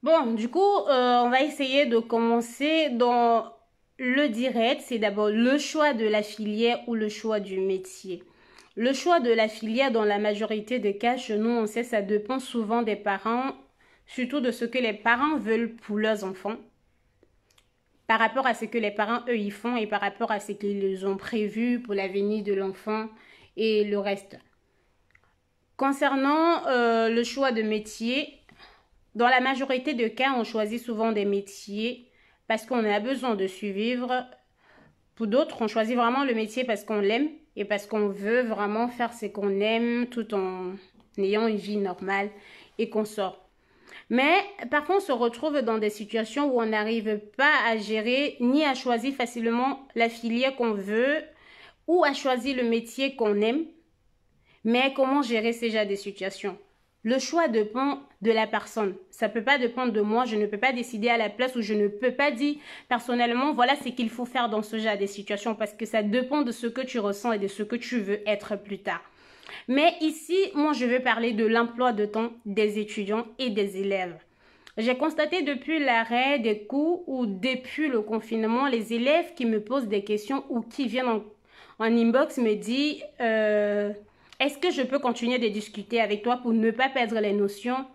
Bon, du coup, on va essayer de commencer dans le direct. C'est d'abord le choix de la filière ou le choix du métier. Le choix de la filière, dans la majorité des cas, chez nous, on sait, ça dépend souvent des parents, surtout de ce que les parents veulent pour leurs enfants, par rapport à ce que les parents, eux, y font et par rapport à ce qu'ils ont prévu pour l'avenir de l'enfant et le reste. Concernant le choix de métier, dans la majorité des cas, on choisit souvent des métiers parce qu'on a besoin de survivre. Pour d'autres, on choisit vraiment le métier parce qu'on l'aime et parce qu'on veut vraiment faire ce qu'on aime tout en ayant une vie normale et qu'on sort. Mais parfois, on se retrouve dans des situations où on n'arrive pas à gérer ni à choisir facilement la filière qu'on veut ou à choisir le métier qu'on aime. Mais comment gérer ces genres de situations? Le choix dépend de la personne. Ça ne peut pas dépendre de moi. Je ne peux pas décider à la place ou je ne peux pas dire personnellement, voilà ce qu'il faut faire dans ce genre de situation parce que ça dépend de ce que tu ressens et de ce que tu veux être plus tard. Mais ici, moi, je veux parler de l'emploi de temps des étudiants et des élèves. J'ai constaté depuis l'arrêt des cours ou depuis le confinement, les élèves qui me posent des questions ou qui viennent en inbox me disent est-ce que je peux continuer de discuter avec toi pour ne pas perdre les notions?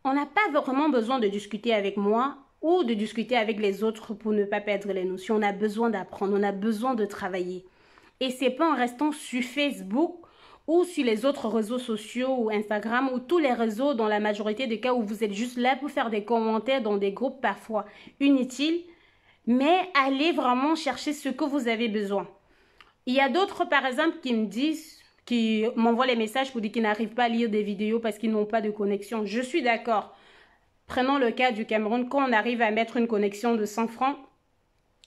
On n'a pas vraiment besoin de discuter avec moi ou de discuter avec les autres pour ne pas perdre les notions. On a besoin d'apprendre, on a besoin de travailler. Et c'est pas en restant sur Facebook ou sur les autres réseaux sociaux ou Instagram ou tous les réseaux dans la majorité des cas où vous êtes juste là pour faire des commentaires dans des groupes parfois inutiles, mais allez vraiment chercher ce que vous avez besoin. Il y a d'autres par exemple qui me disent, qui m'envoient les messages pour dire qu'ils n'arrivent pas à lire des vidéos parce qu'ils n'ont pas de connexion. Je suis d'accord. Prenons le cas du Cameroun, quand on arrive à mettre une connexion de 100 francs,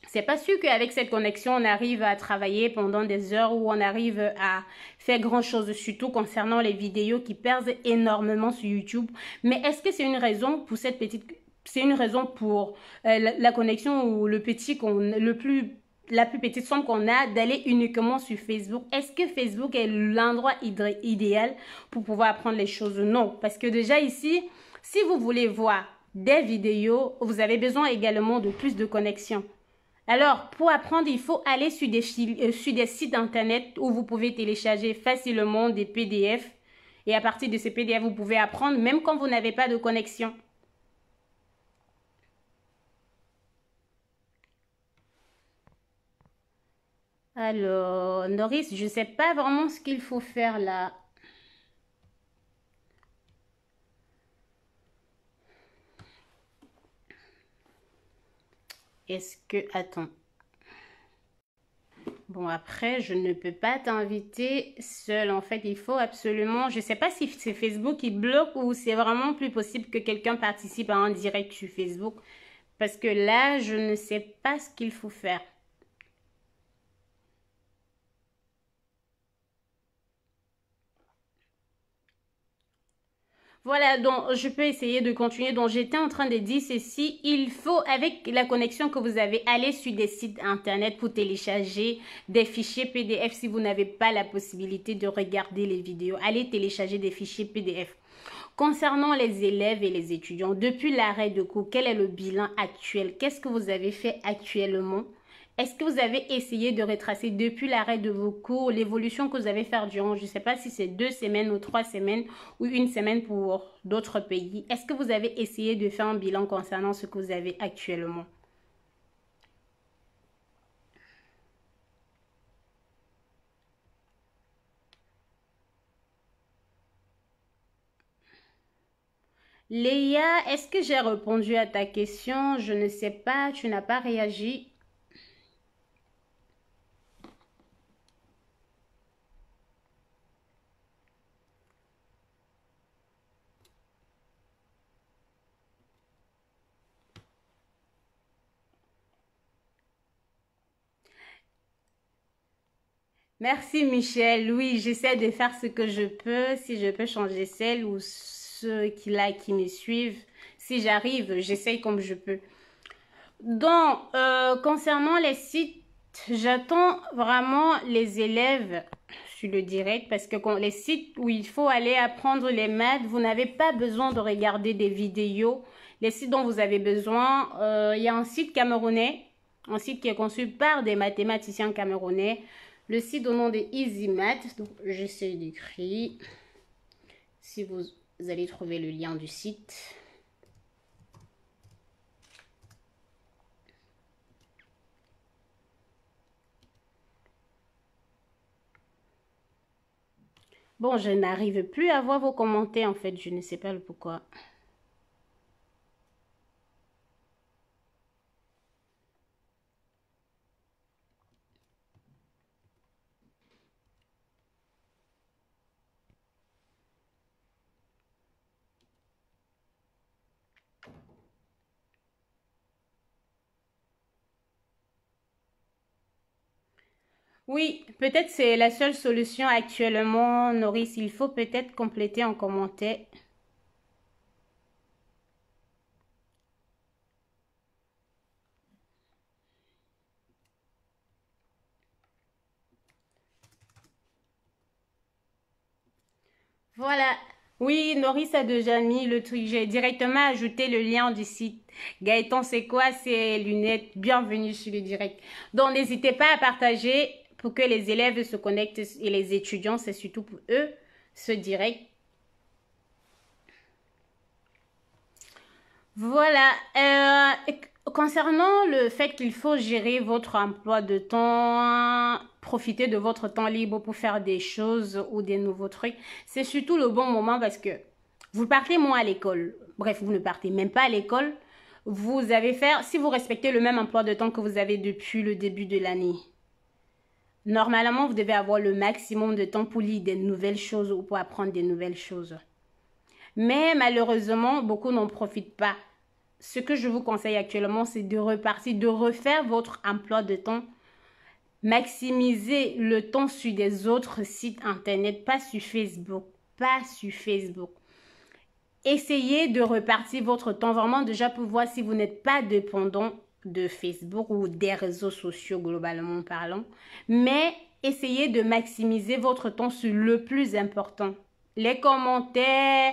c'est pas sûr qu'avec cette connexion, on arrive à travailler pendant des heures ou on arrive à faire grand chose, surtout concernant les vidéos qui perdent énormément sur YouTube. Mais est-ce que c'est une raison pour cette petite, c'est une raison pour la connexion ou le petit la plus petite somme qu'on a d'aller uniquement sur Facebook? Est-ce que Facebook est l'endroit idéal pour pouvoir apprendre les choses? Non, parce que déjà ici, si vous voulez voir des vidéos, vous avez besoin également de plus de connexion. Alors, pour apprendre, il faut aller sur des sites internet où vous pouvez télécharger facilement des PDF. Et à partir de ces PDF, vous pouvez apprendre même quand vous n'avez pas de connexion. Alors, Norris, je ne sais pas vraiment ce qu'il faut faire là. Est-ce que... Attends. Bon, après, je ne peux pas t'inviter seul. En fait, il faut absolument... Je ne sais pas si c'est Facebook qui bloque ou c'est vraiment plus possible que quelqu'un participe à un direct sur Facebook. Parce que là, je ne sais pas ce qu'il faut faire. Voilà, donc je peux essayer de continuer. Donc j'étais en train de dire ceci, il faut, avec la connexion que vous avez, aller sur des sites internet pour télécharger des fichiers PDF si vous n'avez pas la possibilité de regarder les vidéos. Allez télécharger des fichiers PDF. Concernant les élèves et les étudiants, depuis l'arrêt de cours, quel est le bilan actuel? Qu'est-ce que vous avez fait actuellement? Est-ce que vous avez essayé de retracer depuis l'arrêt de vos cours l'évolution que vous avez fait durant, je ne sais pas si c'est 2 semaines ou 3 semaines ou une semaine pour d'autres pays? Est-ce que vous avez essayé de faire un bilan concernant ce que vous avez actuellement? Léa, est-ce que j'ai répondu à ta question? Je ne sais pas, tu n'as pas réagi. Merci Michel. Oui, j'essaie de faire ce que je peux. Si je peux changer celle ou ceux qui me suivent, si j'arrive, j'essaie comme je peux. Donc, concernant les sites, j'attends vraiment les élèves sur le direct parce que les sites où il faut aller apprendre les maths, vous n'avez pas besoin de regarder des vidéos. Les sites dont vous avez besoin, il y a un site camerounais, un site qui est conçu par des mathématiciens camerounais. Le site au nom de EasyMath. Donc, j'essaie d'écrire. Si vous allez trouver le lien du site. Bon, je n'arrive plus à voir vos commentaires en fait. Je ne sais pas le pourquoi. Oui, peut-être c'est la seule solution actuellement, Norris. Il faut peut-être compléter en commentaire. Voilà. Oui, Norris a déjà mis le truc. J'ai directement ajouté le lien du site. Gaëtan, c'est quoi? C'est lunettes. Bienvenue sur le direct. Donc, n'hésitez pas à partager pour que les élèves se connectent et les étudiants, c'est surtout pour eux, ce direct. Voilà. Concernant le fait qu'il faut gérer votre emploi de temps, profiter de votre temps libre pour faire des choses ou des nouveaux trucs, c'est surtout le bon moment parce que vous partez moins à l'école. Bref, vous ne partez même pas à l'école. Vous avez faire, si vous respectez le même emploi de temps que vous avez depuis le début de l'année, normalement, vous devez avoir le maximum de temps pour lire des nouvelles choses ou pour apprendre des nouvelles choses. Mais malheureusement, beaucoup n'en profitent pas. Ce que je vous conseille actuellement, c'est de repartir, de refaire votre emploi de temps. Maximiser le temps sur des autres sites internet, pas sur Facebook. Pas sur Facebook. Essayez de repartir votre temps vraiment déjà pour voir si vous n'êtes pas dépendant de Facebook ou des réseaux sociaux globalement parlant. Mais essayez de maximiser votre temps sur le plus important. Les commentaires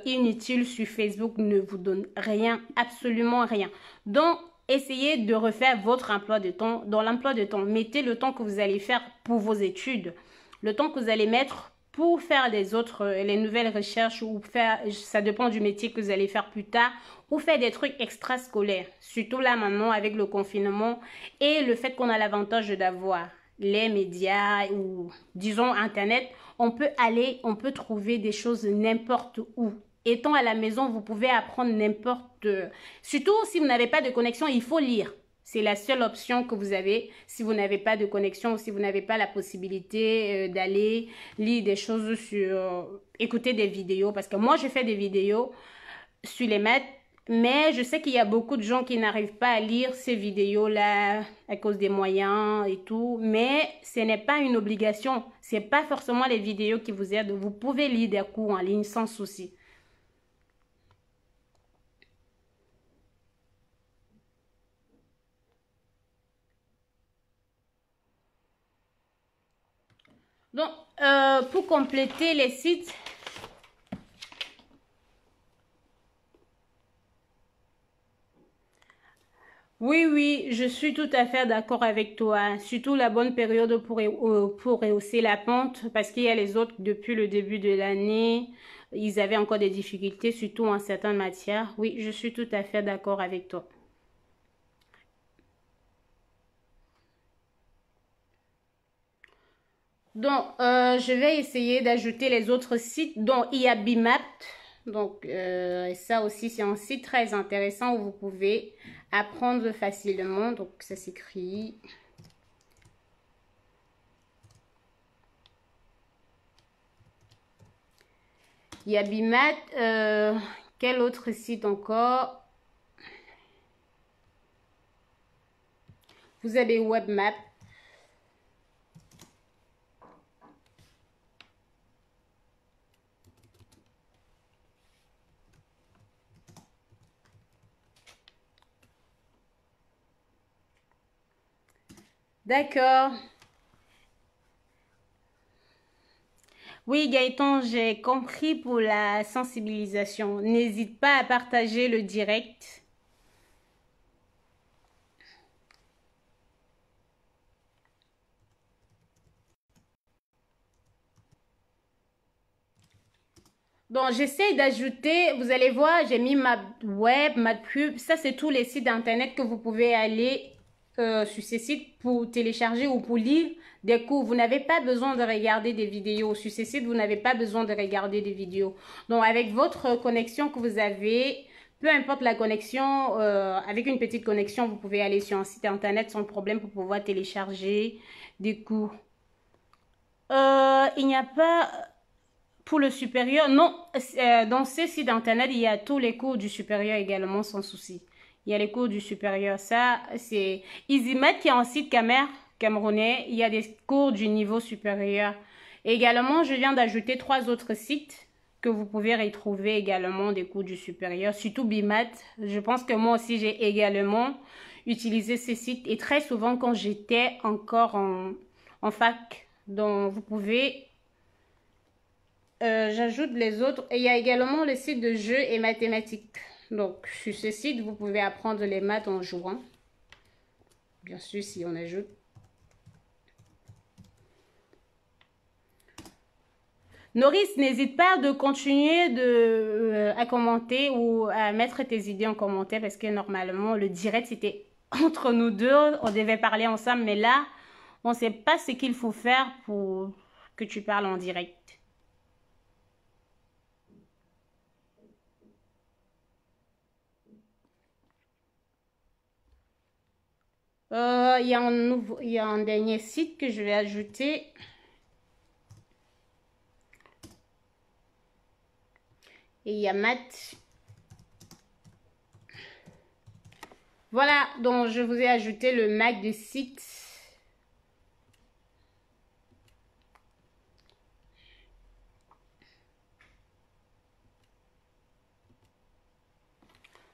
inutiles sur Facebook ne vous donnent rien, absolument rien. Donc, essayez de refaire votre emploi de temps. Dans l'emploi de temps, mettez le temps que vous allez faire pour vos études, le temps que vous allez mettre pour faire les nouvelles recherches ou faire, ça dépend du métier que vous allez faire plus tard, ou faire des trucs extrascolaires. Surtout là maintenant avec le confinement et le fait qu'on a l'avantage d'avoir les médias ou disons Internet, on peut trouver des choses n'importe où. Étant à la maison, vous pouvez apprendre n'importe... Surtout si vous n'avez pas de connexion, il faut lire. C'est la seule option que vous avez si vous n'avez pas de connexion ou si vous n'avez pas la possibilité d'aller lire des choses sur... écouter des vidéos. Parce que moi, je fais des vidéos sur les maths, mais je sais qu'il y a beaucoup de gens qui n'arrivent pas à lire ces vidéos-là à cause des moyens et tout. Mais ce n'est pas une obligation. Ce n'est pas forcément les vidéos qui vous aident. Vous pouvez lire des cours en ligne sans souci. Donc, pour compléter les sites, oui, je suis tout à fait d'accord avec toi. Surtout la bonne période pour rehausser la pente, parce qu'il y a les autres, depuis le début de l'année, ils avaient encore des difficultés, surtout en certaines matières. Oui, je suis tout à fait d'accord avec toi. Donc, je vais essayer d'ajouter les autres sites, dont il y a Bimap. Donc, ça aussi, c'est un site très intéressant où vous pouvez apprendre facilement. Donc, ça s'écrit... Il y a Bimat. Quel autre site encore? Vous avez WebMap. D'accord. Oui, Gaëtan, j'ai compris pour la sensibilisation. N'hésite pas à partager le direct. Donc, j'essaie d'ajouter, vous allez voir, j'ai mis ma web, ma pub. Ça, c'est tous les sites internet que vous pouvez aller sur ces sites pour télécharger ou pour lire des cours. Vous n'avez pas besoin de regarder des vidéos. Sur ces sites, vous n'avez pas besoin de regarder des vidéos. Donc, avec votre connexion que vous avez, peu importe la connexion, avec une petite connexion, vous pouvez aller sur un site internet sans problème pour pouvoir télécharger des cours. Il n'y a pas... Pour le supérieur, non, dans ces sites internet, il y a tous les cours du supérieur également sans souci. Il y a les cours du supérieur, ça c'est EasyMath qui est un site camerounais, il y a des cours du niveau supérieur. Et également, je viens d'ajouter 3 autres sites que vous pouvez retrouver également des cours du supérieur, surtout BIMAT. Je pense que moi aussi j'ai également utilisé ces sites et très souvent quand j'étais encore en fac. Donc vous pouvez... j'ajoute les autres. Et il y a également le site de jeux et mathématiques. Donc, sur ce site, vous pouvez apprendre les maths en jouant. Bien sûr, si on ajoute. Norris, n'hésite pas de continuer à commenter ou à mettre tes idées en commentaire parce que normalement, le direct, c'était entre nous deux. On devait parler ensemble, mais là, on ne sait pas ce qu'il faut faire pour que tu parles en direct. Il y a un dernier site que je vais ajouter. Et il y a Math. Voilà, donc je vous ai ajouté le Mac de site.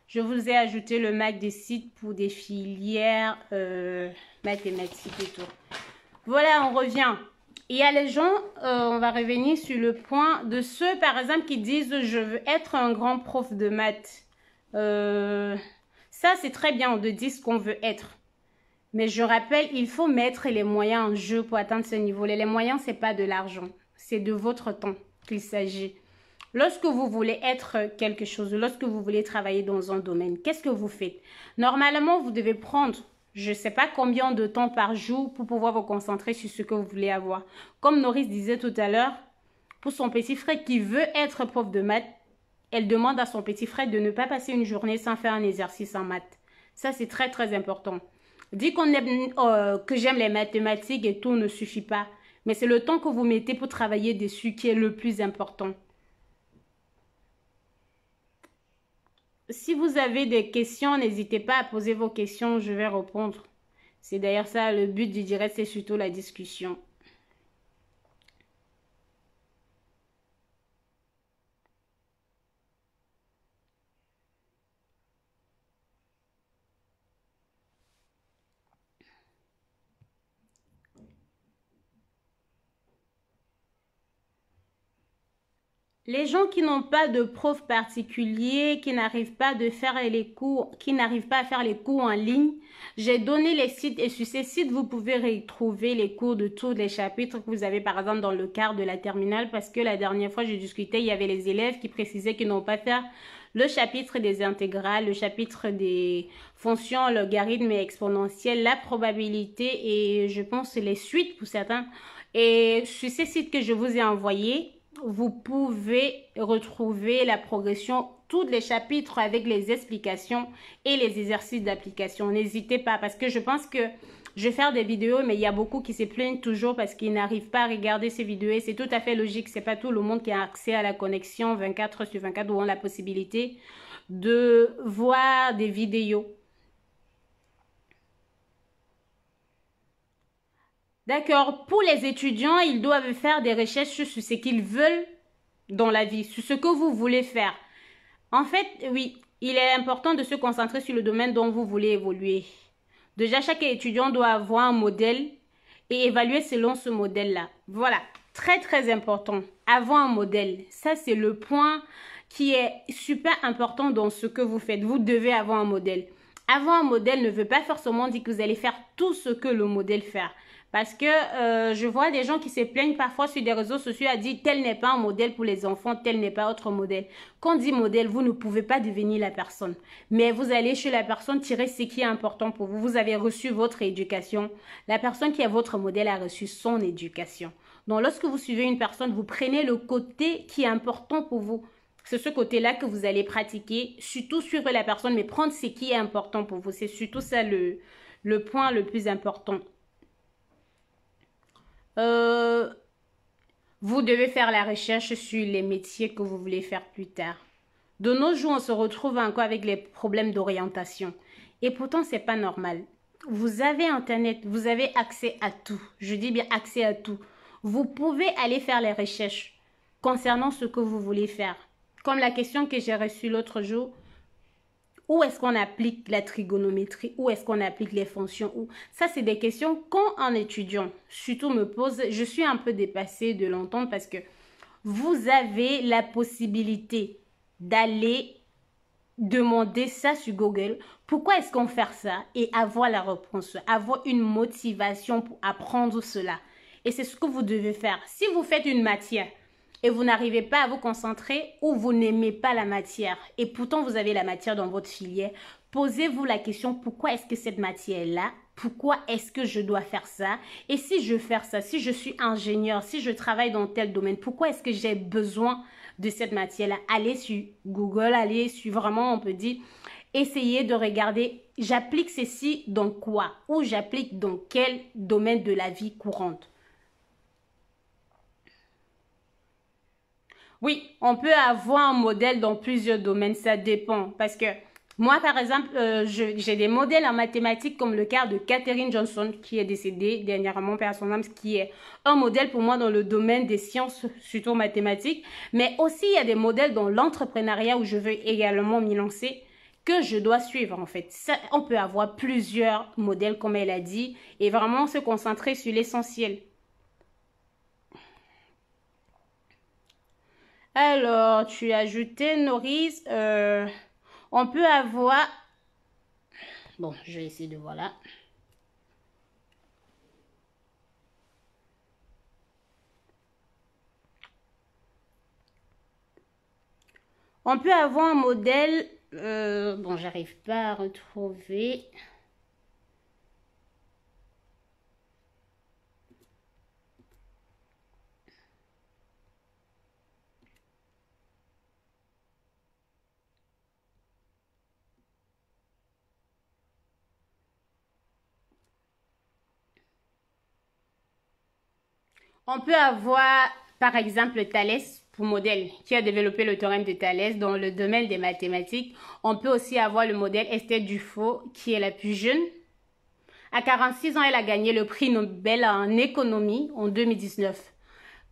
Je vous ai ajouté le Mac des sites pour des filières mathématiques et tout. Voilà, on revient. Il y a les gens, on va revenir sur le point de ceux, par exemple, qui disent « je veux être un grand prof de maths ». Ça, c'est très bien de dire ce qu'on veut être. Mais je rappelle, il faut mettre les moyens en jeu pour atteindre ce niveau-là. Les moyens, ce n'est pas de l'argent, c'est de votre temps qu'il s'agit. Lorsque vous voulez être quelque chose, lorsque vous voulez travailler dans un domaine, qu'est-ce que vous faites? Normalement, vous devez prendre, je ne sais pas combien de temps par jour pour pouvoir vous concentrer sur ce que vous voulez avoir. Comme Norris disait tout à l'heure, pour son petit frère qui veut être prof de maths, elle demande à son petit frère de ne pas passer une journée sans faire un exercice en maths. Ça, c'est très, très important. Dire qu'on aime, que j'aime les mathématiques et tout ne suffit pas. Mais c'est le temps que vous mettez pour travailler dessus qui est le plus important. Si vous avez des questions, n'hésitez pas à poser vos questions, je vais répondre. C'est d'ailleurs ça, le but du direct, c'est surtout la discussion. Les gens qui n'ont pas de prof particulier, qui n'arrivent pas à faire les cours en ligne, j'ai donné les sites et sur ces sites, vous pouvez retrouver les cours de tous les chapitres que vous avez par exemple dans le cadre de la terminale parce que la dernière fois, j'ai discuté, il y avait les élèves qui précisaient qu'ils n'ont pas fait le chapitre des intégrales, le chapitre des fonctions, logarithmes et exponentielles, la probabilité et je pense les suites pour certains. Et sur ces sites que je vous ai envoyés, vous pouvez retrouver la progression, tous les chapitres avec les explications et les exercices d'application. N'hésitez pas parce que je pense que je vais faire des vidéos, mais il y a beaucoup qui se plaignent toujours parce qu'ils n'arrivent pas à regarder ces vidéos et c'est tout à fait logique. C'est pas tout le monde qui a accès à la connexion 24/24 ou ont la possibilité de voir des vidéos. D'accord, pour les étudiants, ils doivent faire des recherches sur ce qu'ils veulent dans la vie, sur ce que vous voulez faire. En fait, oui, il est important de se concentrer sur le domaine dont vous voulez évoluer. Déjà, chaque étudiant doit avoir un modèle et évaluer selon ce modèle-là. Voilà, très très important. Avoir un modèle, ça c'est le point qui est super important dans ce que vous faites. Vous devez avoir un modèle. Avoir un modèle ne veut pas forcément dire que vous allez faire tout ce que le modèle fait. Parce que je vois des gens qui se plaignent parfois sur des réseaux sociaux à dire tel n'est pas un modèle pour les enfants, tel n'est pas autre modèle. Quand on dit modèle, vous ne pouvez pas devenir la personne. Mais vous allez chez la personne tirer ce qui est important pour vous. Vous avez reçu votre éducation. La personne qui est votre modèle a reçu son éducation. Donc lorsque vous suivez une personne, vous prenez le côté qui est important pour vous. C'est ce côté-là que vous allez pratiquer. Surtout suivre la personne, mais prendre ce qui est important pour vous. C'est surtout ça le point le plus important. Vous devez faire la recherche sur les métiers que vous voulez faire plus tard. De nos jours, on se retrouve encore avec les problèmes d'orientation. Et pourtant, c'est pas normal. Vous avez Internet, vous avez accès à tout. Je dis bien accès à tout. Vous pouvez aller faire les recherches concernant ce que vous voulez faire. Comme la question que j'ai reçue l'autre jour. Où est-ce qu'on applique la trigonométrie? Où est-ce qu'on applique les fonctions? Ça, c'est des questions qu'un étudiant, surtout me pose. Je suis un peu dépassée de l'entendre parce que vous avez la possibilité d'aller demander ça sur Google. Pourquoi est-ce qu'on fait ça? Et avoir la réponse, avoir une motivation pour apprendre cela. Et c'est ce que vous devez faire. Si vous faites une matière, et vous n'arrivez pas à vous concentrer ou vous n'aimez pas la matière et pourtant vous avez la matière dans votre filière, posez-vous la question pourquoi est-ce que cette matière-là, pourquoi est-ce que je dois faire ça et si je fais ça, si je suis ingénieur, si je travaille dans tel domaine, pourquoi est-ce que j'ai besoin de cette matière-là? Allez sur Google, allez sur vraiment, on peut dire, essayez de regarder, j'applique ceci dans quoi ou j'applique dans quel domaine de la vie courante. Oui, on peut avoir un modèle dans plusieurs domaines, ça dépend. Parce que moi, par exemple, j'ai des modèles en mathématiques comme le cas de Katherine Johnson, qui est décédée dernièrement, père son âme, qui est un modèle pour moi dans le domaine des sciences, surtout mathématiques. Mais aussi, il y a des modèles dans l'entrepreneuriat où je veux également m'y lancer, que je dois suivre en fait. Ça, on peut avoir plusieurs modèles, comme elle a dit, et vraiment se concentrer sur l'essentiel. Alors, tu as ajouté Nourrice. On peut avoir... Bon, je vais essayer de voir là. On peut avoir un modèle... bon, j'arrive pas à retrouver... On peut avoir, par exemple, Thalès pour modèle, qui a développé le théorème de Thalès dans le domaine des mathématiques. On peut aussi avoir le modèle Esther Duflo, qui est la plus jeune. À 46 ans, elle a gagné le prix Nobel en économie en 2019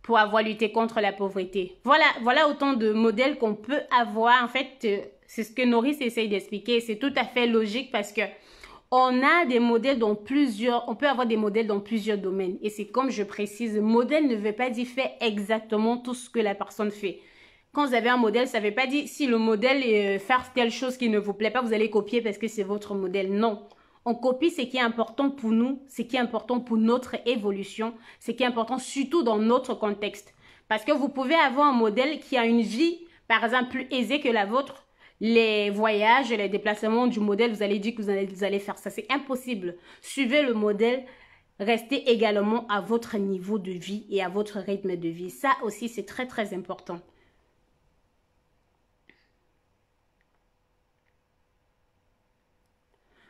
pour avoir lutté contre la pauvreté. Voilà autant de modèles qu'on peut avoir. En fait, c'est ce que Nourrice essaye d'expliquer. C'est tout à fait logique parce que on a des modèles dans plusieurs, on peut avoir des modèles dans plusieurs domaines. Et c'est comme je précise, modèle ne veut pas dire faire exactement tout ce que la personne fait. Quand vous avez un modèle, ça ne veut pas dire si le modèle est faire telle chose qui ne vous plaît pas, vous allez copier parce que c'est votre modèle. Non. On copie ce qui est important pour nous, ce qui est important pour notre évolution, ce qui est important surtout dans notre contexte. Parce que vous pouvez avoir un modèle qui a une vie, par exemple, plus aisée que la vôtre. Les voyages, les déplacements du modèle, vous allez dire que vous allez faire ça. C'est impossible. Suivez le modèle, restez également à votre niveau de vie et à votre rythme de vie. Ça aussi, c'est très, très important.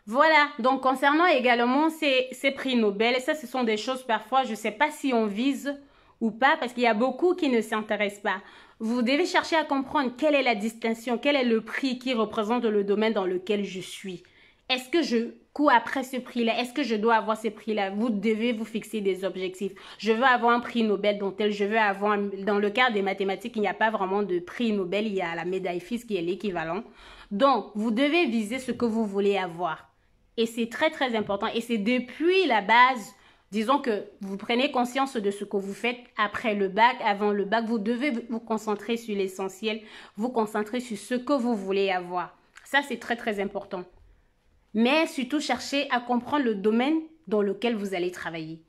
Voilà, donc concernant également ces prix Nobel, et ça ce sont des choses parfois, je ne sais pas si on vise ou pas, parce qu'il y a beaucoup qui ne s'intéressent pas. Vous devez chercher à comprendre quelle est la distinction, quel est le prix qui représente le domaine dans lequel je suis. Est-ce que je cours après ce prix-là? Est-ce que je dois avoir ce prix-là? Vous devez vous fixer des objectifs. Je veux avoir un prix Nobel dont tel, je veux avoir, dans le cas des mathématiques, il n'y a pas vraiment de prix Nobel, il y a la médaille Fields qui est l'équivalent. Donc, vous devez viser ce que vous voulez avoir. Et c'est très, très important. Et c'est depuis la base Disons que vous prenez conscience de ce que vous faites après le bac, avant le bac. Vous devez vous concentrer sur l'essentiel, vous concentrer sur ce que vous voulez avoir. Ça, c'est très, très important. Mais surtout, cherchez à comprendre le domaine dans lequel vous allez travailler.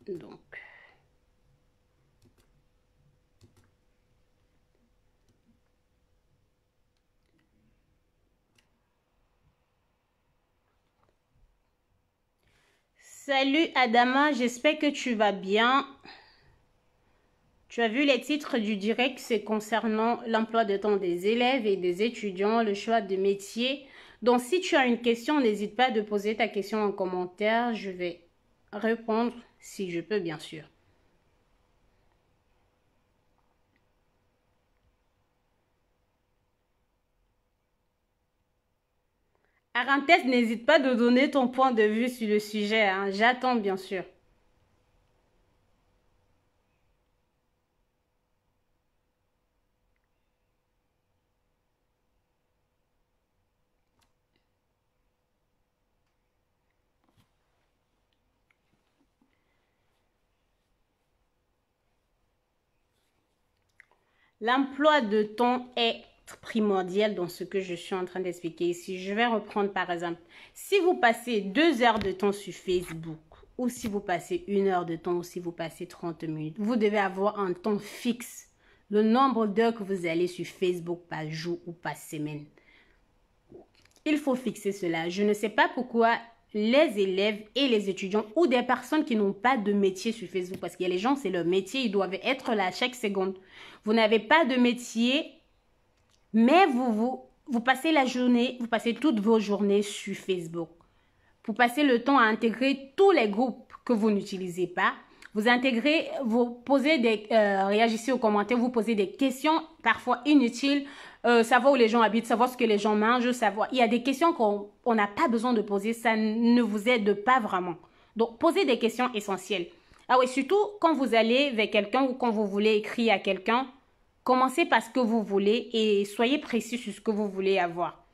Donc, salut Adama, j'espère que tu vas bien. Tu as vu les titres du direct, c'est concernant l'emploi de temps des élèves et des étudiants, le choix de métier. Donc, si tu as une question, n'hésite pas à poser ta question en commentaire. Je vais répondre si je peux, bien sûr. Arantès, n'hésite pas de donner ton point de vue sur le sujet, hein. J'attends, bien sûr. L'emploi de temps est primordial dans ce que je suis en train d'expliquer ici. Je vais reprendre par exemple. Si vous passez 2 heures de temps sur Facebook, ou si vous passez 1 heure de temps, ou si vous passez 30 minutes, vous devez avoir un temps fixe. Le nombre d'heures que vous allez sur Facebook par jour ou par semaine. Il faut fixer cela. Je ne sais pas pourquoi les élèves et les étudiants ou des personnes qui n'ont pas de métier sur Facebook, parce qu'il y a les gens, c'est leur métier, ils doivent être là chaque seconde. Vous n'avez pas de métier, mais vous passez la journée, vous passez toutes vos journées sur Facebook. Vous passez le temps à intégrer tous les groupes que vous n'utilisez pas. Vous intégrez, vous posez réagissez aux commentaires, vous posez des questions parfois inutiles, savoir où les gens habitent, savoir ce que les gens mangent, savoir. Il y a des questions qu'on n'a pas besoin de poser, ça ne vous aide pas vraiment. Donc, posez des questions essentielles. Ah oui, surtout quand vous allez vers quelqu'un ou quand vous voulez écrire à quelqu'un, commencez par ce que vous voulez et soyez précis sur ce que vous voulez avoir.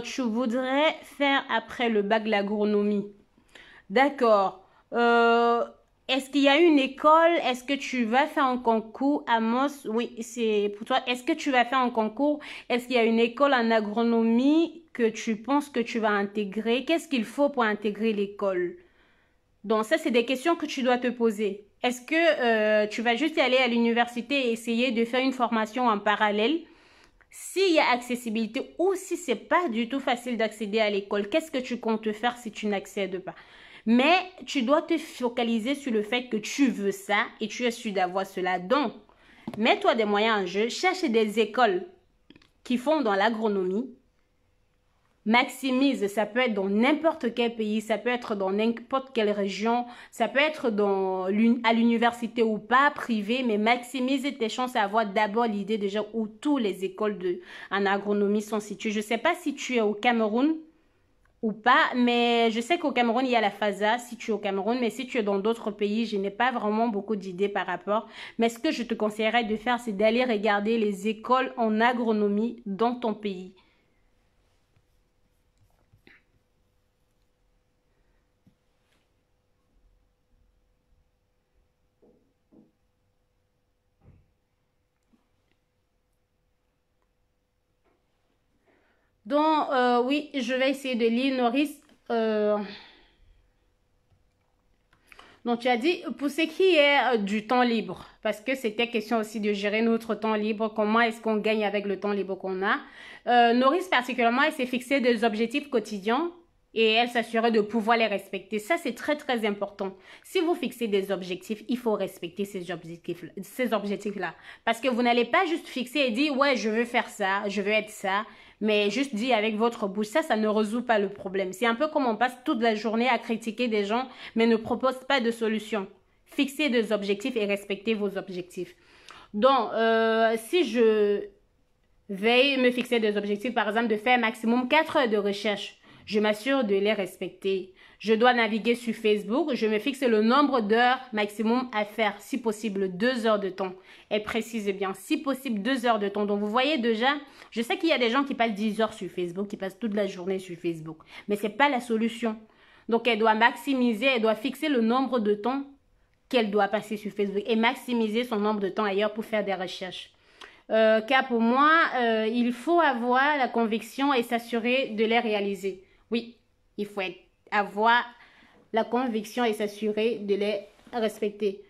Tu voudrais faire après le bac l'agronomie. D'accord. Est-ce qu'il y a une école? Est-ce que tu vas faire un concours? Amos, oui, c'est pour toi. Est-ce que tu vas faire un concours? Est-ce qu'il y a une école en agronomie que tu penses que tu vas intégrer? Qu'est-ce qu'il faut pour intégrer l'école? Donc ça, c'est des questions que tu dois te poser. Est-ce que tu vas juste aller à l'université et essayer de faire une formation en parallèle? S'il y a accessibilité ou si c'est pas du tout facile d'accéder à l'école, qu'est-ce que tu comptes faire si tu n'accèdes pas? Mais tu dois te focaliser sur le fait que tu veux ça et tu es sûr d'avoir cela. Donc, mets-toi des moyens en jeu, cherche des écoles qui font dans l'agronomie. Maximise, ça peut être dans n'importe quel pays, ça peut être dans n'importe quelle région, ça peut être à l'université ou pas, privé, mais maximise tes chances à avoir d'abord l'idée déjà où toutes les écoles en agronomie sont situées. Je ne sais pas si tu es au Cameroun ou pas, mais je sais qu'au Cameroun, il y a la FASA si tu es au Cameroun, mais si tu es dans d'autres pays, je n'ai pas vraiment beaucoup d'idées par rapport. Mais ce que je te conseillerais de faire, c'est d'aller regarder les écoles en agronomie dans ton pays. Donc, oui, je vais essayer de lire Norris. Donc, tu as dit, pour ce qui est du temps libre, parce que c'était question aussi de gérer notre temps libre, comment est-ce qu'on gagne avec le temps libre qu'on a. Norris, particulièrement, elle s'est fixé des objectifs quotidiens et elle s'assurait de pouvoir les respecter. Ça, c'est très, très important. Si vous fixez des objectifs, il faut respecter ces objectifs-là. Parce que vous n'allez pas juste fixer et dire, ouais, je veux faire ça, je veux être ça. Mais juste dire avec votre bouche, ça ne résout pas le problème. C'est un peu comme on passe toute la journée à critiquer des gens, mais ne propose pas de solution. Fixez des objectifs et respectez vos objectifs. Donc, si je vais me fixer des objectifs, par exemple, de faire maximum 4 heures de recherche, Je m'assure de les respecter. Je dois naviguer sur Facebook. Je me fixe le nombre d'heures maximum à faire. Si possible, 2 heures de temps. Elle précise bien, si possible, 2 heures de temps. Donc, vous voyez déjà, je sais qu'il y a des gens qui passent 10 heures sur Facebook, qui passent toute la journée sur Facebook. Mais ce n'est pas la solution. Donc, elle doit maximiser, elle doit fixer le nombre de temps qu'elle doit passer sur Facebook et maximiser son nombre de temps ailleurs pour faire des recherches. Car pour moi, il faut avoir la conviction et s'assurer de les réaliser. Oui, il faut avoir la conviction et s'assurer de les respecter.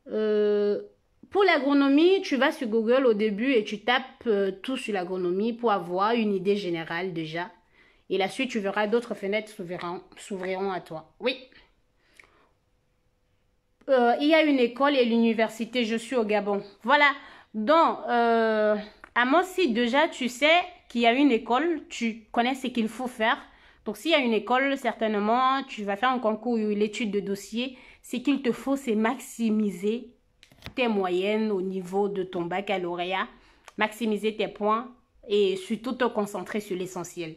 Pour l'agronomie, tu vas sur Google au début et tu tapes tout sur l'agronomie pour avoir une idée générale déjà. Et la suite, tu verras d'autres fenêtres s'ouvriront à toi. Oui. Il y a une école et l'université, je suis au Gabon. Voilà. Donc, à mon site, déjà, tu sais qu'il y a une école, tu connais ce qu'il faut faire. Donc, s'il y a une école, certainement, tu vas faire un concours ou l'étude de dossier. Ce qu'il te faut, c'est maximiser tes moyennes au niveau de ton baccalauréat, maximiser tes points et surtout te concentrer sur l'essentiel.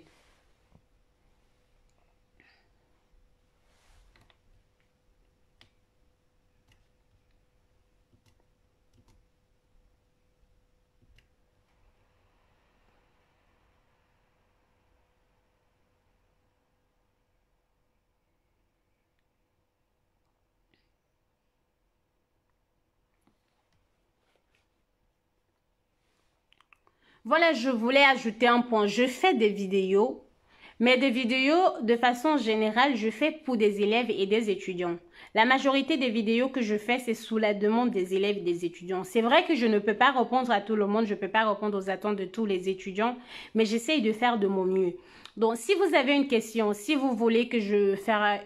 Voilà, je voulais ajouter un point. Je fais des vidéos, mais des vidéos, de façon générale, je fais pour des élèves et des étudiants. La majorité des vidéos que je fais, c'est sous la demande des élèves et des étudiants. C'est vrai que je ne peux pas répondre à tout le monde, je ne peux pas répondre aux attentes de tous les étudiants, mais j'essaye de faire de mon mieux. Donc, si vous avez une question, si vous voulez que je fasse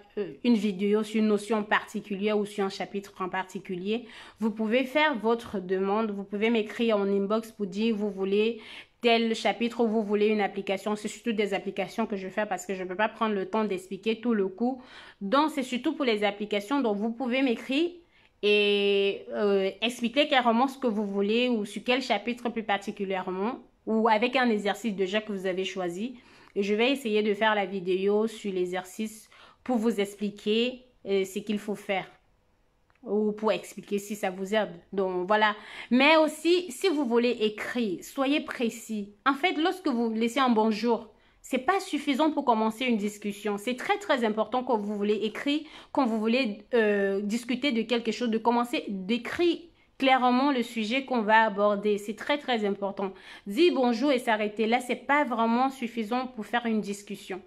une vidéo sur une notion particulière ou sur un chapitre en particulier, vous pouvez faire votre demande. Vous pouvez m'écrire en inbox pour dire vous voulez tel chapitre ou vous voulez une application. C'est surtout des applications que je fais parce que je ne peux pas prendre le temps d'expliquer tout le coup. Donc, c'est surtout pour les applications. Donc, vous pouvez m'écrire et expliquer carrément ce que vous voulez ou sur quel chapitre plus particulièrement ou avec un exercice déjà que vous avez choisi. Et je vais essayer de faire la vidéo sur l'exercice pour vous expliquer ce qu'il faut faire ou pour expliquer si ça vous aide. Donc, voilà. Mais aussi, si vous voulez écrire, soyez précis. En fait, lorsque vous laissez un bonjour, c'est pas suffisant pour commencer une discussion. C'est très, très important quand vous voulez écrire, quand vous voulez discuter de quelque chose, de commencer d'écrire clairement le sujet qu'on va aborder. C'est très, très important. Dire bonjour et s'arrêter là, c'est pas vraiment suffisant pour faire une discussion.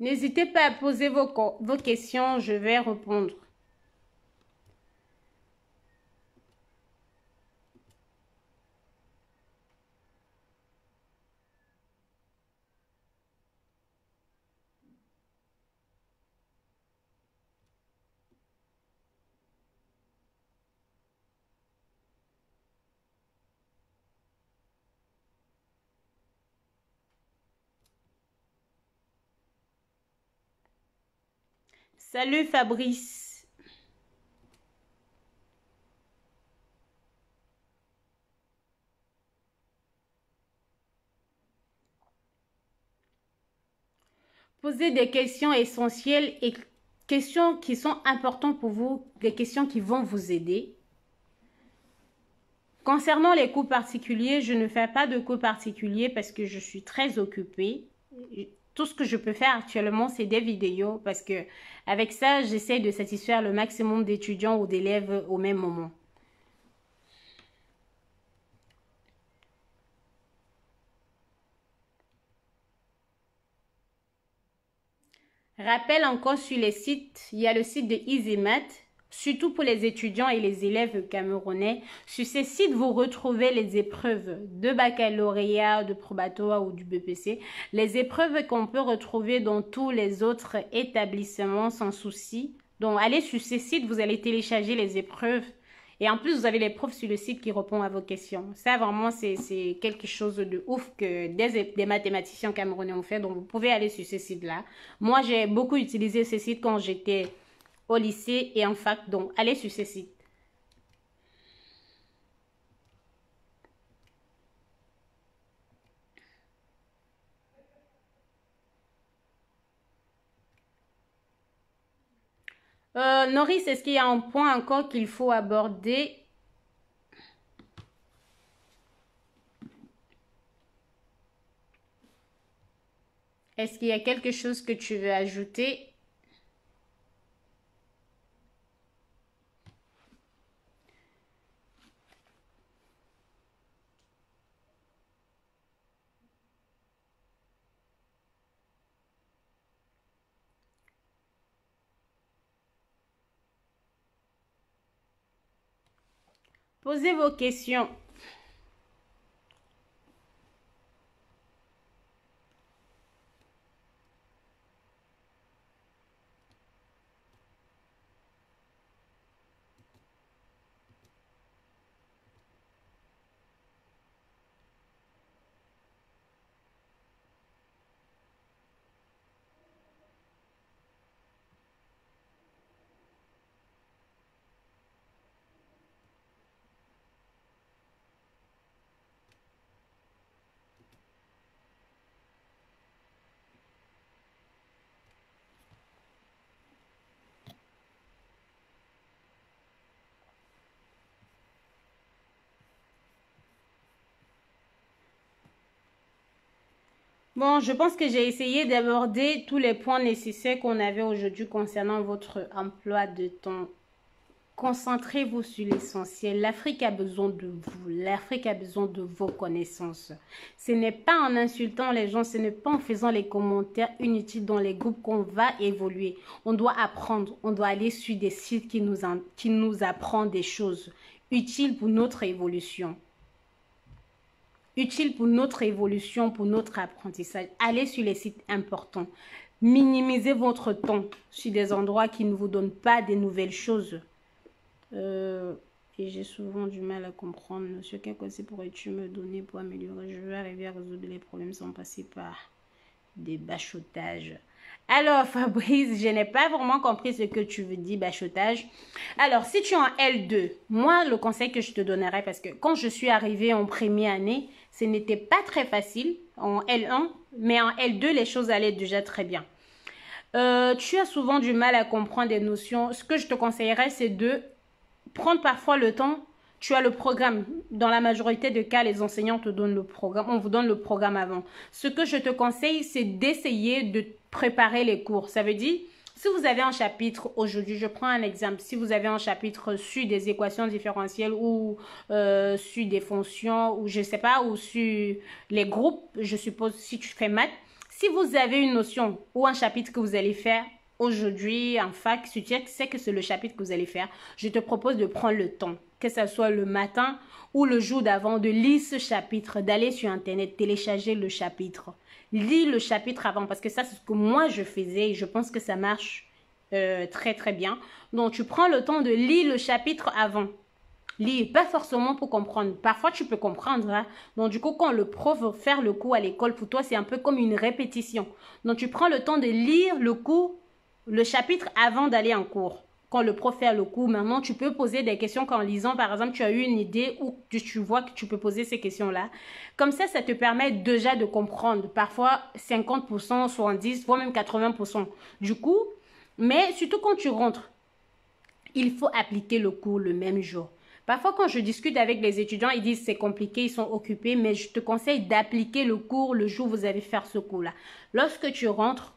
N'hésitez pas à poser vos questions, je vais répondre. Salut Fabrice. Posez des questions essentielles et questions qui sont importantes pour vous, des questions qui vont vous aider. Concernant les cours particuliers, je ne fais pas de cours particuliers parce que je suis très occupée. Tout ce que je peux faire actuellement, c'est des vidéos parce que avec ça, j'essaie de satisfaire le maximum d'étudiants ou d'élèves au même moment. Rappel encore sur les sites, il y a le site de EasyMath, surtout pour les étudiants et les élèves camerounais. Sur ces sites, vous retrouvez les épreuves de baccalauréat, de probatoire ou du BPC. Les épreuves qu'on peut retrouver dans tous les autres établissements sans souci. Donc, allez sur ce site, vous allez télécharger les épreuves. Et en plus, vous avez les profs sur le site qui répondent à vos questions. Ça, vraiment, c'est quelque chose de ouf que des mathématiciens camerounais ont fait. Donc, vous pouvez aller sur ce site-là. Moi, j'ai beaucoup utilisé ce site quand j'étais au lycée et en fac. Donc, allez sur ce site. Norris, est-ce qu'il y a un point encore qu'il faut aborder? Est-ce qu'il y a quelque chose que tu veux ajouter? Posez vos questions. Bon, je pense que j'ai essayé d'aborder tous les points nécessaires qu'on avait aujourd'hui concernant votre emploi de temps. Concentrez-vous sur l'essentiel. L'Afrique a besoin de vous. L'Afrique a besoin de vos connaissances. Ce n'est pas en insultant les gens, ce n'est pas en faisant les commentaires inutiles dans les groupes qu'on va évoluer. On doit apprendre, on doit aller sur des sites qui nous apprennent des choses utiles pour notre évolution. Utile pour notre évolution, pour notre apprentissage. Allez sur les sites importants. Minimisez votre temps sur des endroits qui ne vous donnent pas des nouvelles choses. Et j'ai souvent du mal à comprendre. Monsieur, quel conseil pourrais-tu me donner pour améliorer? Je veux arriver à résoudre les problèmes sans passer par des bachotages. Alors, Fabrice, je n'ai pas vraiment compris ce que tu veux dire, bachotage. Alors, si tu es en L2, moi, le conseil que je te donnerais, parce que quand je suis arrivée en première année, ce n'était pas très facile en L1, mais en L2, les choses allaient déjà très bien. Tu as souvent du mal à comprendre des notions. Ce que je te conseillerais, c'est de prendre parfois le temps. Tu as le programme. Dans la majorité des cas, les enseignants te donnent le programme. On vous donne le programme avant. Ce que je te conseille, c'est d'essayer de préparer les cours. Ça veut dire, si vous avez un chapitre aujourd'hui, je prends un exemple. Si vous avez un chapitre sur des équations différentielles ou sur des fonctions ou je ne sais pas, ou sur les groupes, je suppose, si tu fais maths. Si vous avez une notion ou un chapitre que vous allez faire aujourd'hui en fac, si tu sais que c'est le chapitre que vous allez faire, je te propose de prendre le temps, que ce soit le matin ou le jour d'avant, de lire ce chapitre, d'aller sur Internet, télécharger le chapitre. Lis le chapitre avant, parce que ça, c'est ce que moi, je faisais et je pense que ça marche très, très bien. Donc, tu prends le temps de lire le chapitre avant. Lire, pas forcément pour comprendre. Parfois, tu peux comprendre. Hein? Donc, du coup, quand le prof veut faire le cours à l'école, pour toi, c'est un peu comme une répétition. Donc, tu prends le temps de lire le cours, le chapitre avant d'aller en cours. Quand le prof fait le cours, maintenant, tu peux poser des questions qu'en lisant, par exemple, tu as eu une idée ou tu vois que tu peux poser ces questions-là. Comme ça te permet déjà de comprendre. Parfois, 50%, 70%, voire même 80%. Du coup, mais surtout quand tu rentres, il faut appliquer le cours le même jour. Parfois, quand je discute avec les étudiants, ils disent c'est compliqué, ils sont occupés, mais je te conseille d'appliquer le cours le jour où vous allez faire ce cours-là. Lorsque tu rentres,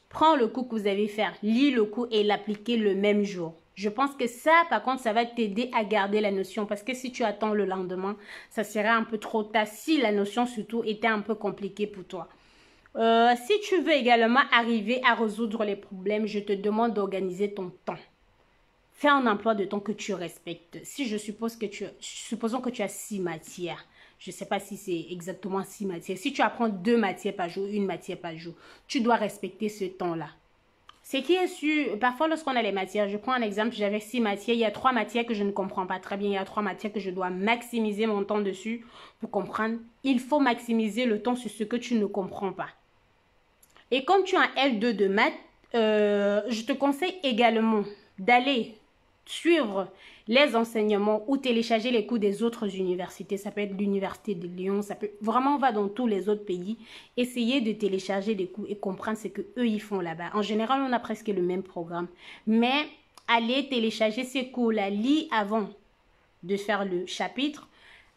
prends le cours que vous allez faire, lis le cours et l'appliquer le même jour. Je pense que ça, par contre, ça va t'aider à garder la notion parce que si tu attends le lendemain, ça serait un peu trop tard si la notion surtout était un peu compliquée pour toi. Si tu veux également arriver à résoudre les problèmes, je te demande d'organiser ton temps. Fais un emploi de temps que tu respectes. Si je suppose que supposons que tu as 6 matières. Je ne sais pas si c'est exactement 6 matières. Si tu apprends 2 matières par jour, 1 matière par jour, tu dois respecter ce temps-là. Ce qui est sûr, parfois lorsqu'on a les matières, je prends un exemple, j'avais 6 matières, il y a 3 matières que je ne comprends pas très bien, il y a 3 matières que je dois maximiser mon temps dessus pour comprendre. Il faut maximiser le temps sur ce que tu ne comprends pas. Et comme tu as un L2 de maths, je te conseille également d'aller suivre les enseignements ou télécharger les cours des autres universités. Ça peut être l'université de Lyon, ça peut vraiment, on va dans tous les autres pays. Essayer de télécharger des cours et comprendre ce que eux ils font là-bas. En général, on a presque le même programme. Mais allez télécharger ces cours-là, lis avant de faire le chapitre,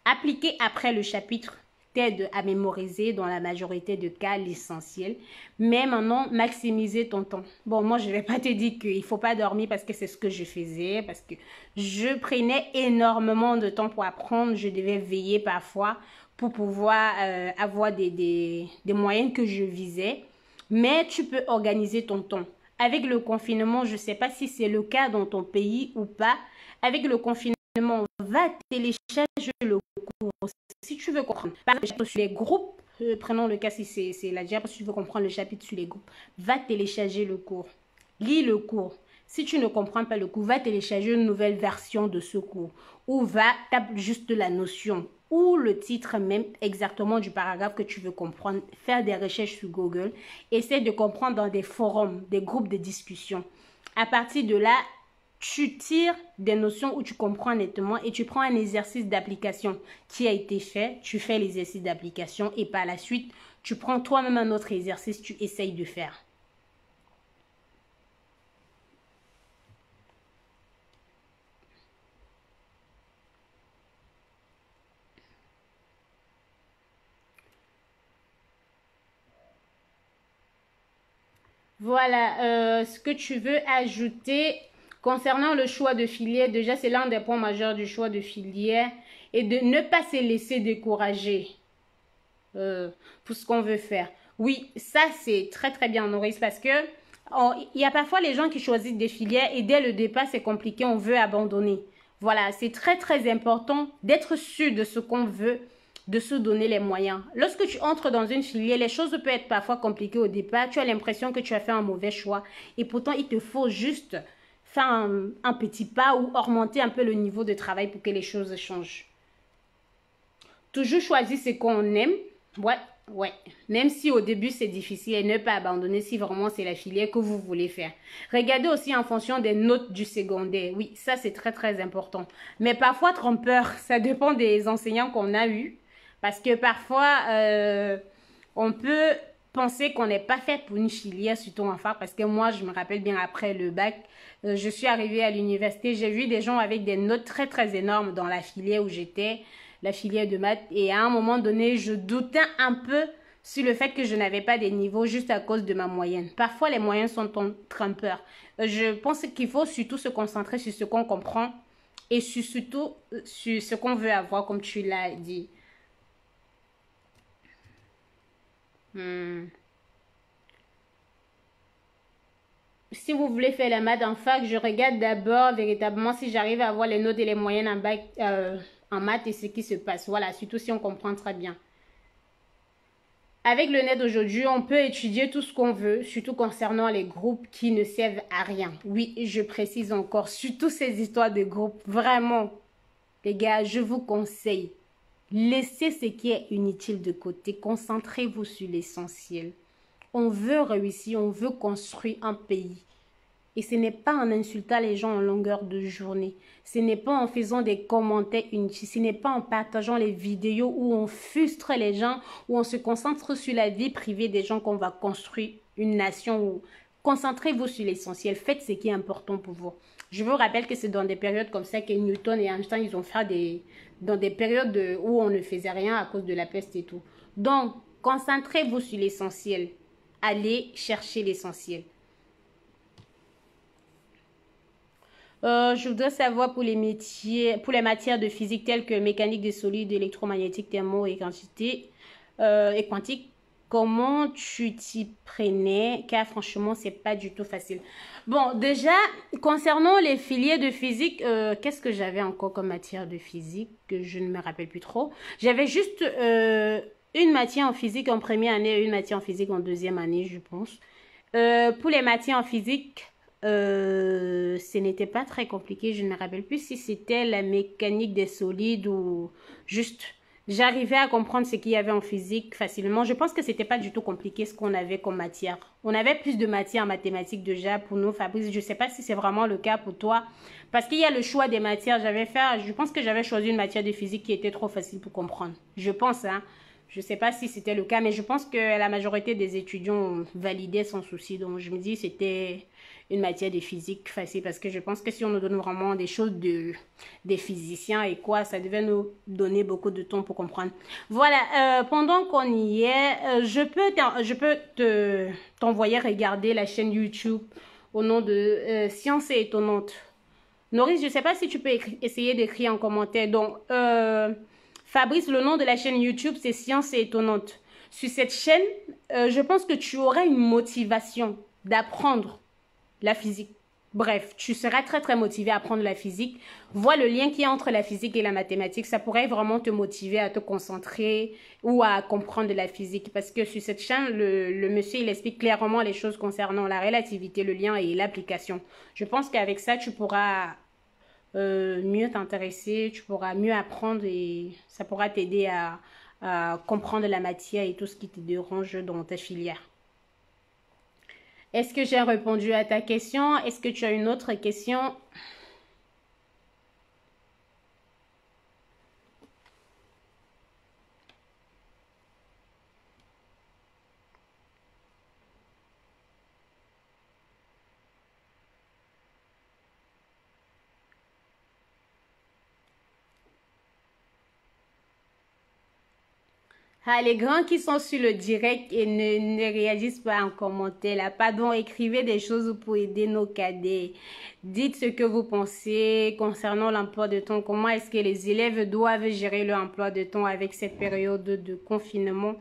appliquer après le chapitre t'aide à mémoriser dans la majorité de cas l'essentiel. Mais maintenant, maximiser ton temps. Bon, moi, je ne vais pas te dire qu'il ne faut pas dormir parce que c'est ce que je faisais, parce que je prenais énormément de temps pour apprendre. Je devais veiller parfois pour pouvoir avoir des moyennes que je visais. Mais tu peux organiser ton temps. Avec le confinement, je ne sais pas si c'est le cas dans ton pays ou pas. Avec le confinement, va télécharger le cours. Si tu veux comprendre, par exemple, sur les groupes, prenons le cas si c'est la diapo, si tu veux comprendre le chapitre sur les groupes, va télécharger le cours. Lis le cours. Si tu ne comprends pas le cours, va télécharger une nouvelle version de ce cours. Ou va taper juste la notion ou le titre même exactement du paragraphe que tu veux comprendre. Faire des recherches sur Google. Essaie de comprendre dans des forums, des groupes de discussion. À partir de là, tu tires des notions où tu comprends nettement et tu prends un exercice d'application qui a été fait. Tu fais l'exercice d'application et par la suite, tu prends toi-même un autre exercice, tu essayes de faire. Voilà, ce que tu veux ajouter concernant le choix de filière, déjà c'est l'un des points majeurs du choix de filière et de ne pas se laisser décourager pour ce qu'on veut faire. Oui, ça c'est très très bien Maurice parce que il y a parfois les gens qui choisissent des filières et dès le départ c'est compliqué, on veut abandonner. Voilà, c'est très très important d'être sûr de ce qu'on veut, de se donner les moyens. Lorsque tu entres dans une filière, les choses peuvent être parfois compliquées au départ. Tu as l'impression que tu as fait un mauvais choix et pourtant il te faut juste faire un petit pas ou augmenter un peu le niveau de travail pour que les choses changent. Toujours choisir ce qu'on aime. Ouais. Même si au début c'est difficile et ne pas abandonner si vraiment c'est la filière que vous voulez faire. Regardez aussi en fonction des notes du secondaire. Oui, ça c'est très très important. Mais parfois trompeur, ça dépend des enseignants qu'on a eus. Parce que parfois, on peut penser qu'on n'est pas fait pour une filière, surtout en fac. Parce que moi, je me rappelle bien après le bac, je suis arrivée à l'université. J'ai vu des gens avec des notes très, très énormes dans la filière où j'étais, la filière de maths. Et à un moment donné, je doutais un peu sur le fait que je n'avais pas des niveaux juste à cause de ma moyenne. Parfois, les moyennes sont trompeurs. Je pense qu'il faut surtout se concentrer sur ce qu'on comprend et surtout sur ce qu'on veut avoir, comme tu l'as dit. Si vous voulez faire la maths en fac, je regarde d'abord véritablement si j'arrive à avoir les notes et les moyennes en bac, en maths et ce qui se passe. Voilà, surtout si on comprend très bien. Avec le net aujourd'hui, on peut étudier tout ce qu'on veut, surtout concernant les groupes qui ne servent à rien. Oui, je précise encore, surtout ces histoires de groupes. Vraiment, les gars, je vous conseille. Laissez ce qui est inutile de côté. Concentrez-vous sur l'essentiel. On veut réussir, on veut construire un pays. Et ce n'est pas en insultant les gens en longueur de journée. Ce n'est pas en faisant des commentaires inutiles. Ce n'est pas en partageant les vidéos où on frustre les gens, où on se concentre sur la vie privée des gens qu'on va construire une nation. Concentrez-vous sur l'essentiel. Faites ce qui est important pour vous. Je vous rappelle que c'est dans des périodes comme ça que Newton et Einstein, ils ont fait dans des périodes où on ne faisait rien à cause de la peste et tout. Donc, concentrez-vous sur l'essentiel. Allez chercher l'essentiel. Je voudrais savoir pour les métiers, pour les matières de physique telles que mécanique des solides, électromagnétique, thermo et quantité et quantique, comment tu t'y prenais? Car franchement, c'est pas du tout facile. Bon, déjà, concernant les filières de physique, qu'est-ce que j'avais encore comme matière de physique que je ne me rappelle plus trop? J'avais juste une matière en physique en première année et une matière en physique en deuxième année, je pense. Pour les matières en physique, ce n'était pas très compliqué. Je ne me rappelle plus si c'était la mécanique des solides ou juste... J'arrivais à comprendre ce qu'il y avait en physique facilement. Je pense que c'était pas du tout compliqué ce qu'on avait comme matière. On avait plus de matière en mathématiques déjà pour nous, Fabrice. Je sais pas si c'est vraiment le cas pour toi. Parce qu'il y a le choix des matières. Je pense que j'avais choisi une matière de physique qui était trop facile pour comprendre. Je pense, hein. Je sais pas si c'était le cas, mais je pense que la majorité des étudiants validaient sans souci. Donc, je me dis c'était une matière de physique facile parce que je pense que si on nous donne vraiment des choses des physiciens et quoi, ça devait nous donner beaucoup de temps pour comprendre. Voilà, pendant qu'on y est, je peux t'envoyer regarder la chaîne YouTube au nom de Science et Étonnante. Norris, je sais pas si tu peux essayer d'écrire en commentaire. Donc, Fabrice, le nom de la chaîne YouTube, c'est Science et Étonnante. Sur cette chaîne, je pense que tu auras une motivation d'apprendre la physique. Bref, tu seras très très motivé à apprendre la physique. Vois le lien qu'il y a entre la physique et la mathématique. Ça pourrait vraiment te motiver à te concentrer ou à comprendre la physique. Parce que sur cette chaîne, le monsieur, il explique clairement les choses concernant la relativité, le lien et l'application. Je pense qu'avec ça, tu pourras mieux t'intéresser, tu pourras mieux apprendre et ça pourra t'aider à comprendre la matière et tout ce qui te dérange dans ta filière. Est-ce que j'ai répondu à ta question? Est-ce que tu as une autre question? Ah, les grands qui sont sur le direct et ne réagissent pas en commentaire là, pardon, écrivez des choses pour aider nos cadets. Dites ce que vous pensez concernant l'emploi de temps. Comment est-ce que les élèves doivent gérer leur emploi de temps avec cette période de confinement?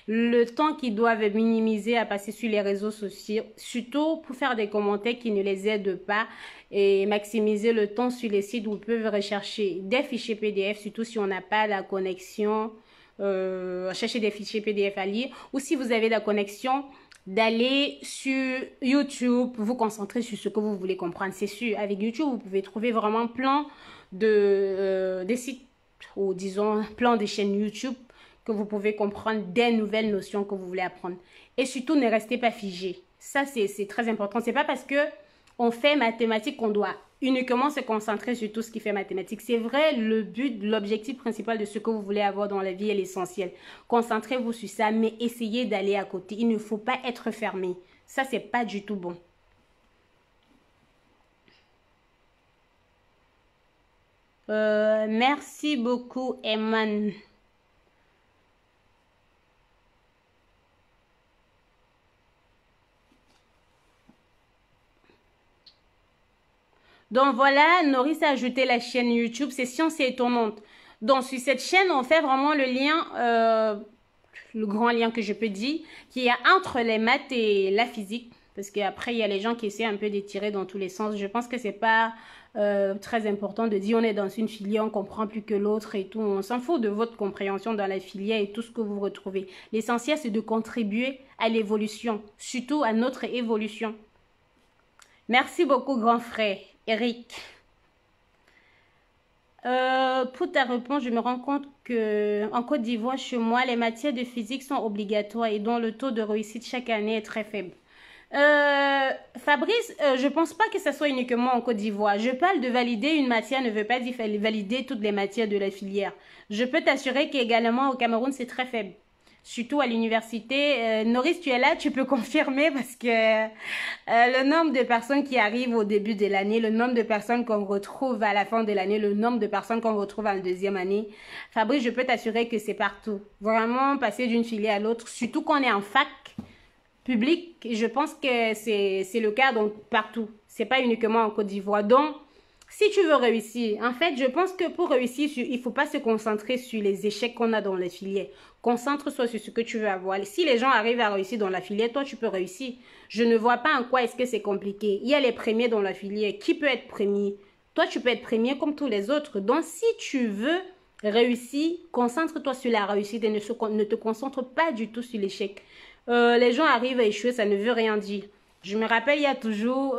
Le temps qu'ils doivent minimiser à passer sur les réseaux sociaux, surtout pour faire des commentaires qui ne les aident pas et maximiser le temps sur les sites où ils peuvent rechercher des fichiers PDF, surtout si on n'a pas la connexion. Chercher des fichiers PDF à lire, ou si vous avez la connexion, d'aller sur YouTube, vous concentrer sur ce que vous voulez comprendre. C'est sûr, avec YouTube, vous pouvez trouver vraiment plein des sites, ou disons, plein de chaînes YouTube que vous pouvez comprendre des nouvelles notions que vous voulez apprendre. Et surtout, ne restez pas figé. Ça, c'est très important. C'est pas parce que on fait mathématiques qu'on doit uniquement se concentrer sur tout ce qui fait mathématiques. C'est vrai, le but, l'objectif principal de ce que vous voulez avoir dans la vie est l'essentiel. Concentrez-vous sur ça, mais essayez d'aller à côté. Il ne faut pas être fermé. Ça, c'est pas du tout bon. Merci beaucoup, Eman. Donc voilà, Norris a ajouté la chaîne YouTube, c'est Science et Étonnante. Donc sur cette chaîne, on fait vraiment le lien, le grand lien que je peux dire, qu'il y a entre les maths et la physique. Parce qu'après, il y a les gens qui essaient un peu d'étirer dans tous les sens. Je pense que c'est pas très important de dire on est dans une filière, on comprend plus que l'autre et tout. On s'en fout de votre compréhension dans la filière et tout ce que vous retrouvez. L'essentiel, c'est de contribuer à l'évolution, surtout à notre évolution. Merci beaucoup, grand frère. Eric. Pour ta réponse, je me rends compte que en Côte d'Ivoire, chez moi, les matières de physique sont obligatoires et dont le taux de réussite chaque année est très faible. Fabrice, je pense pas que ça soit uniquement en Côte d'Ivoire. Je parle de valider une matière ne veut pas dire valider toutes les matières de la filière. Je peux t'assurer qu'également au Cameroun, c'est très faible. Surtout à l'université. Norris, tu es là, tu peux confirmer parce que le nombre de personnes qui arrivent au début de l'année, le nombre de personnes qu'on retrouve à la fin de l'année, le nombre de personnes qu'on retrouve en deuxième année. Fabrice, je peux t'assurer que c'est partout. Vraiment, passer d'une filière à l'autre, surtout qu'on est en fac public, je pense que c'est le cas donc partout. C'est pas uniquement en Côte d'Ivoire. Donc, si tu veux réussir, en fait, je pense que pour réussir, il faut pas se concentrer sur les échecs qu'on a dans les filières. Concentre-toi sur ce que tu veux avoir. Si les gens arrivent à réussir dans la filière, toi, tu peux réussir. Je ne vois pas en quoi est-ce que c'est compliqué. Il y a les premiers dans la filière. Qui peut être premier? Toi, tu peux être premier comme tous les autres. Donc, si tu veux réussir, concentre-toi sur la réussite et ne te concentre pas du tout sur l'échec. Les gens arrivent à échouer, ça ne veut rien dire. Je me rappelle, il y a toujours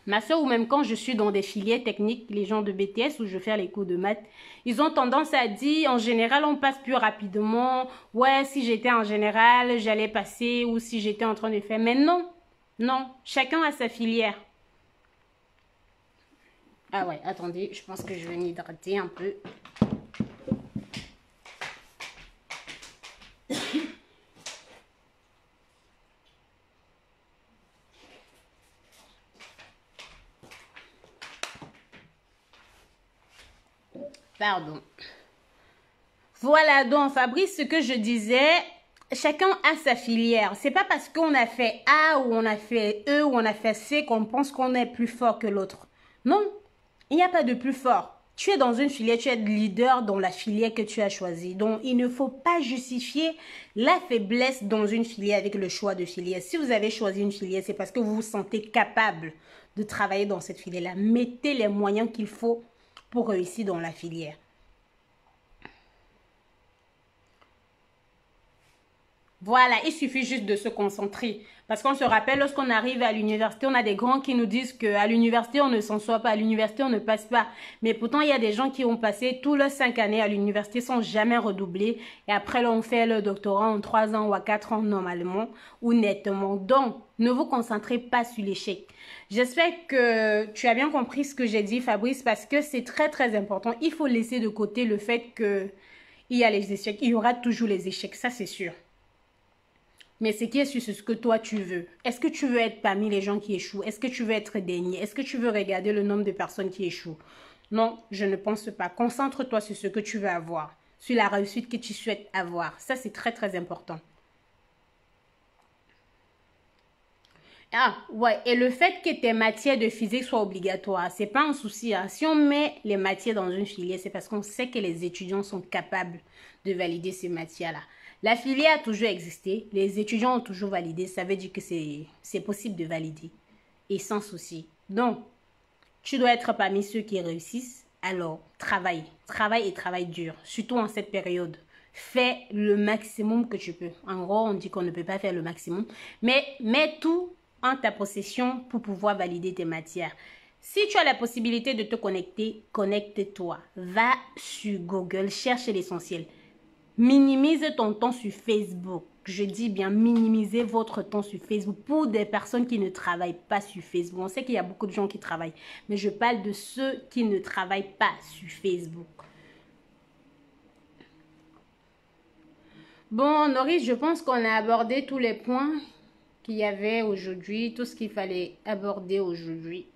ma soeur ou même quand je suis dans des filières techniques, les gens de BTS où je fais les cours de maths, ils ont tendance à dire en général on passe plus rapidement. Ouais, si j'étais en général, j'allais passer ou si j'étais en train de faire. Mais non, non, chacun a sa filière. Ah ouais, attendez, je pense que je vais m'hydrater un peu. Pardon. Voilà donc Fabrice, ce que je disais, chacun a sa filière. C'est pas parce qu'on a fait A ou on a fait E ou on a fait C qu'on pense qu'on est plus fort que l'autre. Non, il n'y a pas de plus fort. Tu es dans une filière, tu es leader dans la filière que tu as choisie. Donc, il ne faut pas justifier la faiblesse dans une filière avec le choix de filière. Si vous avez choisi une filière, c'est parce que vous vous sentez capable de travailler dans cette filière-là. Mettez les moyens qu'il faut pour réussir dans la filière. Voilà, il suffit juste de se concentrer. Parce qu'on se rappelle, lorsqu'on arrive à l'université, on a des grands qui nous disent qu'à l'université, on ne s'en sort pas, à l'université, on ne passe pas. Mais pourtant, il y a des gens qui ont passé tous leurs 5 années à l'université sans jamais redoubler. Et après, là, on fait le doctorat en 3 ans ou à 4 ans normalement ou nettement. Donc, ne vous concentrez pas sur l'échec. J'espère que tu as bien compris ce que j'ai dit, Fabrice, parce que c'est très, très important. Il faut laisser de côté le fait qu'il y a les échecs. Il y aura toujours les échecs, ça c'est sûr. Mais ce qui est sûr, c'est ce que toi tu veux. Est-ce que tu veux être parmi les gens qui échouent? Est-ce que tu veux être dernier? Est-ce que tu veux regarder le nombre de personnes qui échouent? Non, je ne pense pas. Concentre-toi sur ce que tu veux avoir, sur la réussite que tu souhaites avoir. Ça, c'est très, très important. Ah, ouais, et le fait que tes matières de physique soient obligatoires, c'est pas un souci, hein. Si on met les matières dans une filière, c'est parce qu'on sait que les étudiants sont capables de valider ces matières-là. La filière a toujours existé, les étudiants ont toujours validé, ça veut dire que c'est possible de valider et sans souci. Donc, tu dois être parmi ceux qui réussissent, alors travaille, travaille et travaille dur, surtout en cette période. Fais le maximum que tu peux. En gros, on dit qu'on ne peut pas faire le maximum, mais mets tout en ta possession pour pouvoir valider tes matières. Si tu as la possibilité de te connecter, connecte-toi. Va sur Google, cherche l'essentiel. Minimise ton temps sur Facebook. Je dis bien minimiser votre temps sur Facebook pour des personnes qui ne travaillent pas sur Facebook. On sait qu'il y a beaucoup de gens qui travaillent, mais je parle de ceux qui ne travaillent pas sur Facebook. Bon, Norris, je pense qu'on a abordé tous les points qu'il y avait aujourd'hui, tout ce qu'il fallait aborder aujourd'hui.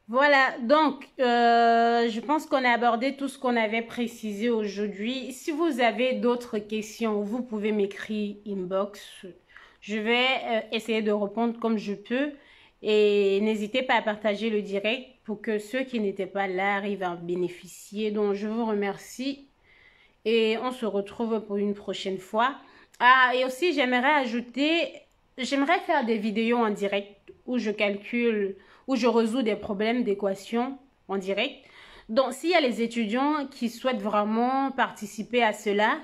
Voilà, donc je pense qu'on a abordé tout ce qu'on avait précisé aujourd'hui. Si vous avez d'autres questions, vous pouvez m'écrire inbox. Je vais essayer de répondre comme je peux. Et n'hésitez pas à partager le direct pour que ceux qui n'étaient pas là arrivent à en bénéficier. Donc je vous remercie et on se retrouve pour une prochaine fois. Ah, et aussi j'aimerais faire des vidéos en direct où je calcule, où je résous des problèmes d'équation en direct. Donc, s'il y a les étudiants qui souhaitent vraiment participer à cela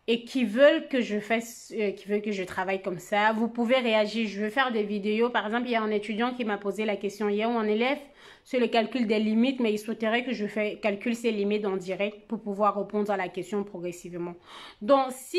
et qui veulent que je fasse, qui veulent que je travaille comme ça, vous pouvez réagir. Je vais faire des vidéos. Par exemple, il y a un étudiant qui m'a posé la question hier, ou un élève, sur le calcul des limites, mais il souhaiterait que je calcule ces limites en direct pour pouvoir répondre à la question progressivement. Donc, si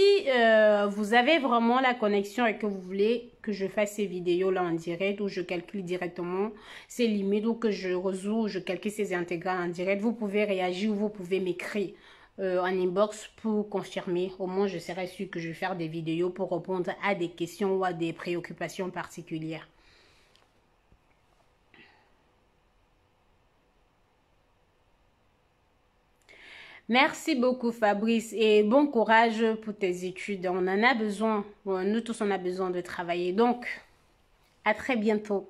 vous avez vraiment la connexion et que vous voulez que je fasse ces vidéos-là en direct, où je calcule directement ces limites, ou que je résous, ou je calcule ces intégrales en direct, vous pouvez réagir ou vous pouvez m'écrire en inbox pour confirmer. Au moins, je serai sûre que je vais faire des vidéos pour répondre à des questions ou à des préoccupations particulières. Merci beaucoup Fabrice et bon courage pour tes études. On en a besoin. Nous tous, on a besoin de travailler. Donc, à très bientôt.